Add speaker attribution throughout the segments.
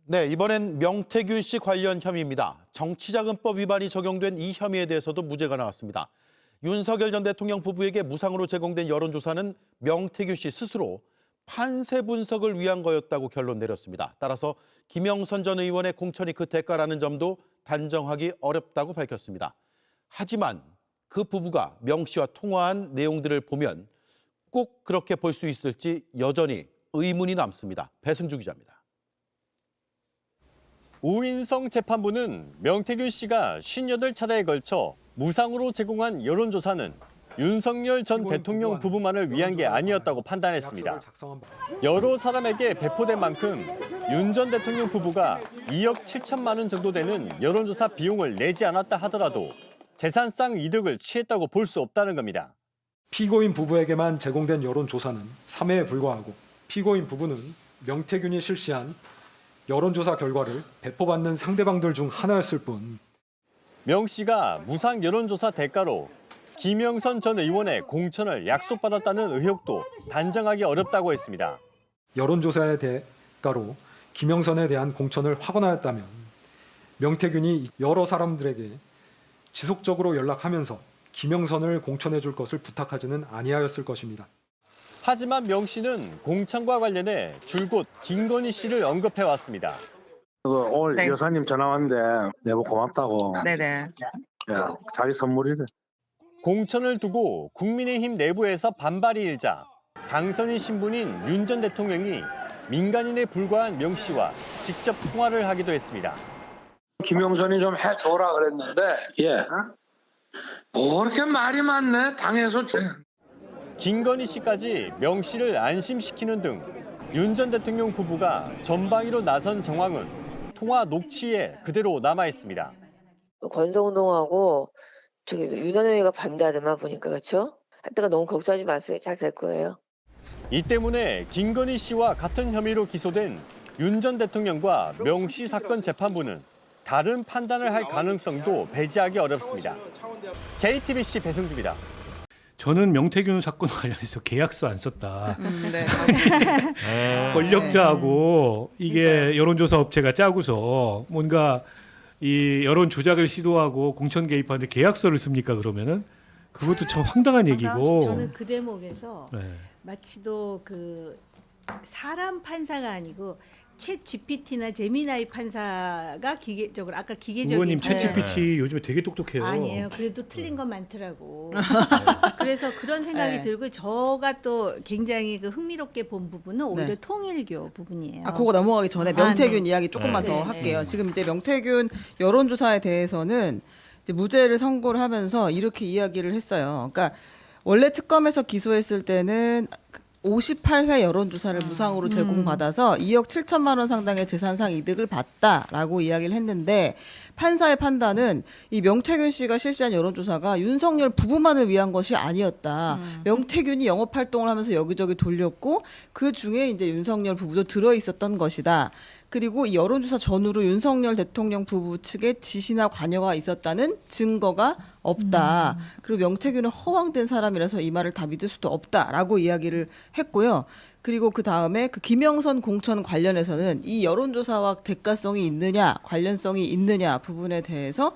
Speaker 1: 네, 이번엔 명태균 씨 관련 혐의입니다. 정치자금법 위반이 적용된 이 혐의에 대해서도 무죄가 나왔습니다. 윤석열 전 대통령 부부에게 무상으로 제공된 여론조사는 명태균 씨 스스로 판세 분석을 위한 거였다고 결론 내렸습니다. 따라서 김영선 전 의원의 공천이 그 대가라는 점도 단정하기 어렵다고 밝혔습니다. 하지만 그 부부가 명 씨와 통화한 내용들을 보면 꼭 그렇게 볼 수 있을지 여전히 의문이 남습니다. 배승주 기자입니다.
Speaker 2: 오인성 재판부는 명태균 씨가 58차례에 걸쳐 무상으로 제공한 여론조사는 윤석열 전 대통령 부부만을 위한 게 아니었다고 판단했습니다. 여러 사람에게 배포된 만큼 윤 전 대통령 부부가 2억 7천만 원 정도 되는 여론조사 비용을 내지 않았다 하더라도 재산상 이득을 취했다고 볼 수 없다는 겁니다.
Speaker 3: 피고인 부부에게만 제공된 여론조사는 3회에 불과하고 피고인 부부는 명태균이 실시한 여론조사 결과를 배포받는 상대방들 중 하나였을 뿐.
Speaker 2: 명 씨가 무상 여론조사 대가로 김영선 전 의원의 공천을 약속받았다는 의혹도 단정하기 어렵다고 했습니다.
Speaker 3: 여론조사의 대가로 김영선에 대한 공천을 확언하였다면 명태균이 여러 사람들에게 지속적으로 연락하면서 김영선을 공천해 줄 것을 부탁하지는 아니하였을 것입니다.
Speaker 2: 하지만 명 씨는 공천과 관련해 줄곧 김건희 씨를 언급해 왔습니다.
Speaker 4: 오늘
Speaker 5: 네.
Speaker 4: 여사님 전화 왔는데 내가 고맙다고.
Speaker 5: 네네.
Speaker 4: 야, 자기 선물이래.
Speaker 2: 공천을 두고 국민의힘 내부에서 반발이 일자 당선인 신분인 윤 전 대통령이 민간인에 불과한 명 씨와 직접 통화를 하기도 했습니다.
Speaker 6: 김영선이 좀 해줘라 그랬는데
Speaker 4: 예.
Speaker 6: 뭐 그렇게 말이 많네 당에서.
Speaker 2: 김건희 씨까지 명 씨를 안심시키는 등 윤 전 대통령 부부가 전방위로 나선 정황은 통화 녹취에 그대로 남아 있습니다.
Speaker 7: 권성동하고 저기 윤한영이가 반대하더만 보니까 그렇죠? 하여튼 너무 걱정하지 마세요. 잘 될 거예요.
Speaker 2: 이 때문에 김건희 씨와 같은 혐의로 기소된 윤 전 대통령과 명 씨 사건 재판부는 다른 판단을 할 가능성도 배제하기 어렵습니다. JTBC 배승주입니다.
Speaker 8: 저는 명태균 사건 관련해서 계약서 안 썼다.
Speaker 5: 네.
Speaker 8: 권력자하고 이게 여론조사 업체가 짜고서 뭔가 이 여론 조작을 시도하고 공천 개입하는데 계약서를 씁니까 그러면은 그것도 참 황당한 얘기고.
Speaker 9: 저는 그 대목에서
Speaker 8: 네.
Speaker 9: 마치도 그 사람 판사가 아니고 챗 GPT나 제미나이 판사가 기계적으로 아까 기계적인
Speaker 8: 의원님 챗 GPT 요즘에 되게 똑똑해요.
Speaker 9: 아니에요. 그래도 틀린 건 많더라고. 그래서 그런 생각이
Speaker 5: 네.
Speaker 9: 들고 저가 또 굉장히 그 흥미롭게 본 부분은 오히려
Speaker 5: 네.
Speaker 9: 통일교 부분이에요.
Speaker 5: 아, 그거 넘어가기 전에 명태균
Speaker 9: 네.
Speaker 5: 이야기 조금만
Speaker 9: 네.
Speaker 5: 더
Speaker 9: 네.
Speaker 5: 할게요. 지금 이제 명태균 여론조사에 대해서는 이제 무죄를 선고를 하면서 이렇게 이야기를 했어요. 그러니까 원래 특검에서 기소했을 때는 58회 여론조사를 무상으로 제공받아서 2억 7천만 원 상당의 재산상 이득을 봤다라고 이야기를 했는데 판사의 판단은 이 명태균 씨가 실시한 여론조사가 윤석열 부부만을 위한 것이 아니었다. 명태균이 영업활동을 하면서 여기저기 돌렸고 그 중에 이제 윤석열 부부도 들어있었던 것이다. 그리고 이 여론조사 전후로 윤석열 대통령 부부 측의 지시나 관여가 있었다는 증거가 없다. 그리고 명태균은 허황된 사람이라서 이 말을 다 믿을 수도 없다라고 이야기를 했고요. 그리고 그 다음에 그 김영선 공천 관련해서는 이 여론조사와 대가성이 있느냐, 관련성이 있느냐 부분에 대해서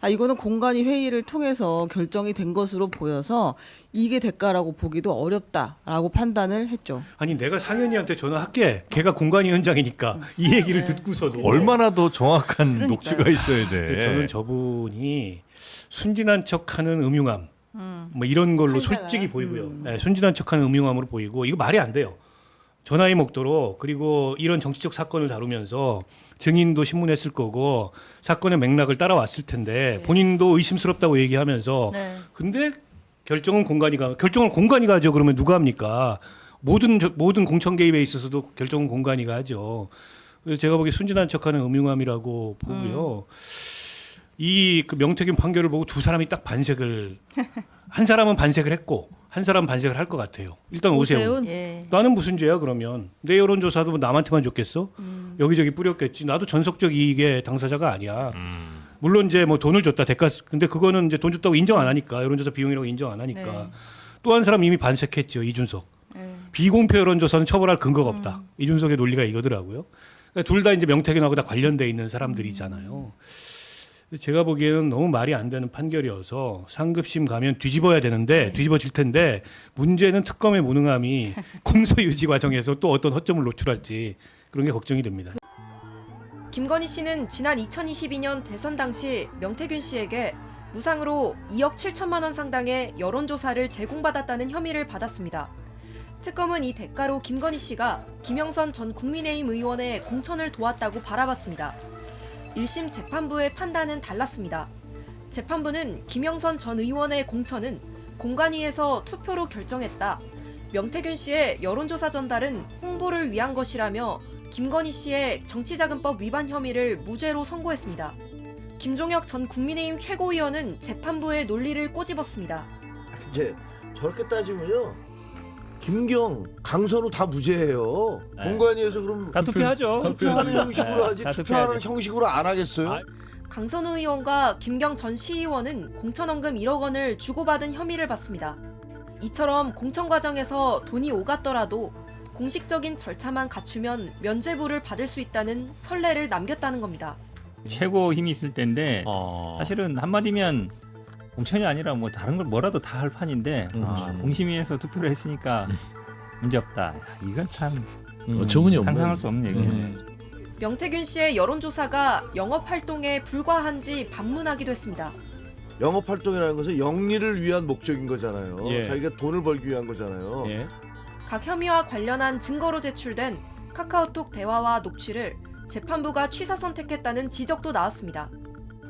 Speaker 5: 이거는 공간위 회의를 통해서 결정이 된 것으로 보여서 이게 대가라고 보기도 어렵다라고 판단을 했죠.
Speaker 8: 아니 내가 상현이한테 전화할게. 걔가 공간위 현장이니까 이 얘기를 듣고서도
Speaker 10: 얼마나 더 정확한 녹취가 있어야
Speaker 8: 근데
Speaker 10: 돼.
Speaker 8: 저는 저분이 순진한 척하는 음흉함 뭐 이런 걸로
Speaker 9: 판사가.
Speaker 8: 솔직히 보이고요. 네, 순진한 척하는 음흉함으로 보이고 이거 말이 안 돼요. 전화의 목도로 그리고 이런 정치적 사건을 다루면서 증인도 신문했을 거고 사건의 맥락을 따라왔을 텐데 본인도 의심스럽다고 얘기하면서 근데 결정을 공간이가 하죠. 그러면 누가 합니까? 모든 공천 개입에 있어서도 결정은 공간이가 하죠. 그래서 제가 보기에 순진한 척하는 음흉함이라고 보고요. 이 그 명태균 판결을 보고 두 사람이 딱 반색을 한 사람은 반색을 했고 한 사람은 반색을 할 것 같아요. 일단 오세훈.
Speaker 9: 예.
Speaker 8: 나는 무슨 죄야 그러면. 내 여론조사도 뭐 남한테만 줬겠어? 여기저기 뿌렸겠지. 나도 전속적 이익의 당사자가 아니야. 물론 이제 뭐 돈을 줬다 대가 근데 그거는 이제 돈 줬다고 인정 안 하니까 여론조사 비용이라고 인정 안 하니까
Speaker 5: 네.
Speaker 8: 또 한 사람 이미 반색했죠. 이준석. 비공표 여론조사는 처벌할 근거가 없다. 이준석의 논리가 이거더라고요. 둘 다 이제 명태균하고 다 관련돼 있는 사람들이잖아요. 제가 보기에는 너무 말이 안 되는 판결이어서 상급심 가면 뒤집어야 되는데 뒤집어질 텐데 문제는 특검의 무능함이 공소 유지 과정에서 또 어떤 허점을 노출할지 그런 게 걱정이 됩니다.
Speaker 11: 김건희 씨는 지난 2022년 대선 당시 명태균 씨에게 무상으로 2억 7천만 원 상당의 여론조사를 제공받았다는 혐의를 받았습니다. 특검은 이 대가로 김건희 씨가 김영선 전 국민의힘 의원의 공천을 도왔다고 바라봤습니다. 1심 재판부의 판단은 달랐습니다. 재판부는 김영선 전 의원의 공천은 공관위에서 투표로 결정했다. 명태균 씨의 여론조사 전달은 홍보를 위한 것이라며 김건희 씨의 정치자금법 위반 혐의를 무죄로 선고했습니다. 김종혁 전 국민의힘 최고위원은 재판부의 논리를 꼬집었습니다.
Speaker 12: 이제 저렇게 따지면요, 김경, 강선우 다 무죄예요. 공관위에서 그럼
Speaker 2: 다 투표하죠.
Speaker 12: 투표하는 형식으로 하지
Speaker 2: 다
Speaker 12: 투표하는
Speaker 2: 투표하죠.
Speaker 12: 형식으로 안 하겠어요?
Speaker 11: 강선우 의원과 김경 전 시의원은 공천원금 1억 원을 주고받은 혐의를 받습니다. 이처럼 공천 과정에서 돈이 오갔더라도 공식적인 절차만 갖추면 면죄부를 받을 수 있다는 선례를 남겼다는 겁니다.
Speaker 13: 최고 힘이 있을 때인데 사실은 한마디면 공천이 아니라 뭐 다른 걸 뭐라도 다 할 판인데 공심위에서 투표를 했으니까 문제없다. 이건 참
Speaker 10: 어처구니 없는
Speaker 13: 상상할 수 없는 얘기예요.
Speaker 11: 명태균 씨의 여론조사가 영업활동에 불과한지 반문하기도 했습니다.
Speaker 12: 영업활동이라는 것은 영리를 위한 목적인 거잖아요.
Speaker 2: 예.
Speaker 12: 자기가 돈을 벌기 위한 거잖아요.
Speaker 2: 예.
Speaker 11: 각 혐의와 관련한 증거로 제출된 카카오톡 대화와 녹취를 재판부가 취사 선택했다는 지적도 나왔습니다.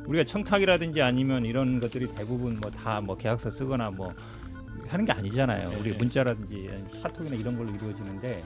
Speaker 13: 우리가 청탁이라든지 아니면 이런 것들이 대부분 뭐 다 뭐 계약서 쓰거나 뭐 하는 게 아니잖아요. 우리 문자라든지 카톡이나 이런 걸로 이루어지는데